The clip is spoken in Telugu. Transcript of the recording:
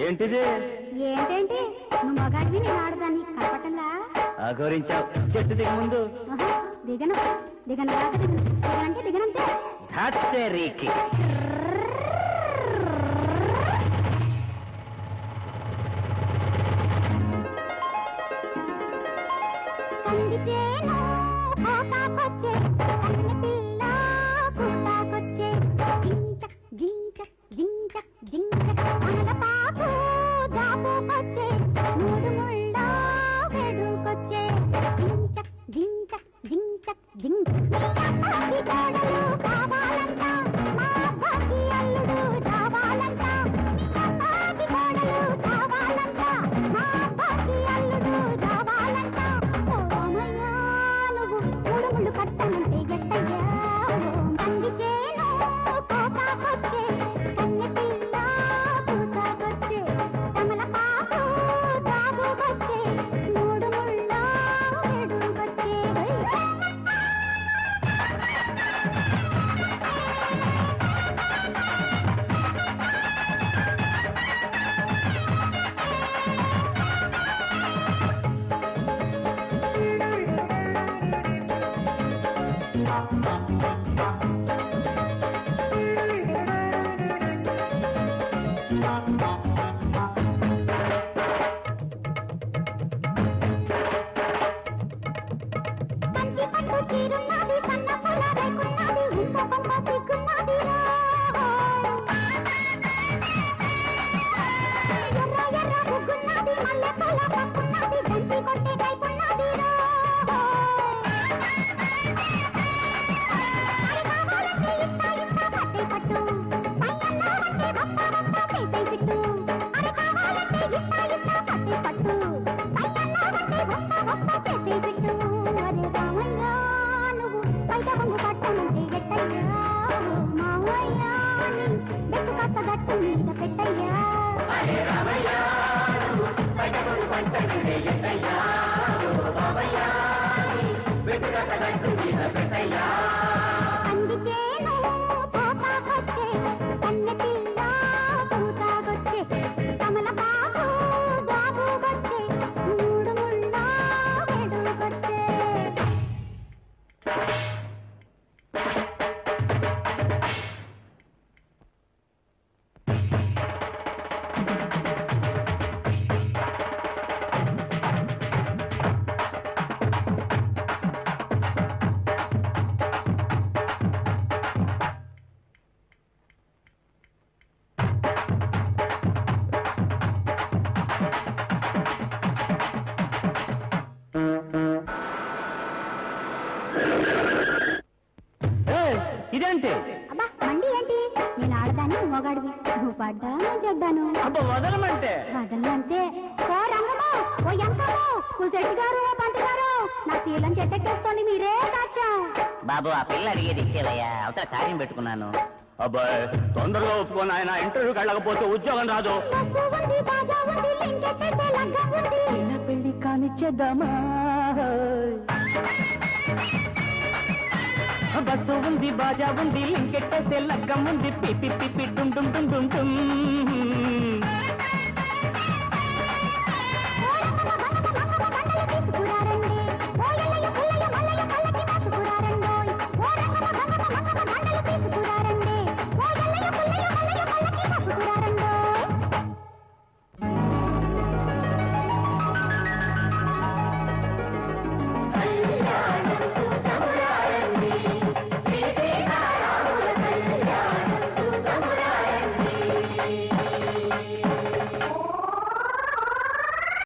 ఏంటిది? ఏంటేంటి నువ్వు మగాడివి నేను ఆడదాన్ని కనపట్టంలా అఘోరించావు. చెట్టు దిగ ముందు. దిగను దిగను దాకా దిగను దిగనంటే దిగనంతే. ధాత్సేరీకి కందిచేను కోతాకొచ్చే కన్న పిల్ల కూతాకొచ్చే జించ జించ జించ జించ అనల పాపు జాపుకొచ్చే మూడు ముళ్ళ వెడుకొచ్చే జించ జించ జించ జించ అబ్బాకి కోడలు కావాలంట మా అబ్బాకి అల్లుడు రావాలంట అబ్బాకి కోడలు కావాలంట మా అబ్బాకి అల్లుడు రావాలంట ముళ్ళు కట్టనంటే ఎట్టయ్యా కందిచేను కోతాకొచ్చే కన్నె పిల్ల కూతాకొచ్చే కమల పాపు జాబుకొచ్చే మూడు ముళ్ళ వెడుకొచ్చే కంచి పట్టు చీరున్నది సన్న పొల రేకున్నది ఇంత పంట సిగ్గున్నది ఎర్ర ఎర్ర బుగ్గున్నది మల్లె పూల పక్కున్నది గంటి కొట్టే కైపున్నది పట్టే పట్టు పైనన్నావంటే రప్ప రప్ప పేసై సిట్టు అరే కావాలంటే ఇస్తా పట్టే పట్టు పైనన్నావంటే రప్ప రప్ప పేసై సిట్టు అరే రామయ్య నువ్వు బయట వంగు కట్టనంటే ఎట్టయ్యా మావయ్య బెట్టు కట్ట గట్టు మీద పెట్టయ్యా కందిచేను కోతాకొచ్చే కన్నె పిల్ల కూతాకొచ్చే కమల పాపు జాబుకొచ్చే మూడు ముళ్ళ వెడుకొచ్చే ఇదేంటి? అబ్బా మండి ఏంటి నేను ఆడదాన్ని మొగాడివి నువ్వు పడ్డా నేను చెడ్డాను అబ్బా వదలమంటే. వదలంటే ఓ రంగము ఓ ఎంకము ఓ చెట్టు గారు ఓ పంట గారు నా శీలం చెట్టెక్కేసుకోండి మీరే సాక్ష్యం. బాబు ఆ పిల్ల అడిగేది ఇచ్చేదయ్యా, అవతల కార్యం పెట్టుకున్నాను. అబ్బాయి తొందరగా ఒప్పుకొని ఆయన ఇంటర్వ్యూకి వెళ్ళకపోతే ఉద్యోగం రాదు. బస్సు ఉంది బాజా ఉంది లింకెట్టేసే లగ్గం ఉంది ఇలా పెళ్లి కానిచ్చేద్దామా? బస్సు ఉంది బాజా ఉంది లింకెట్టేసే లగ్గం ఉంది పిపి పిపి డుమ్ డుమ్ డుమ్ డుమ్ డుమ్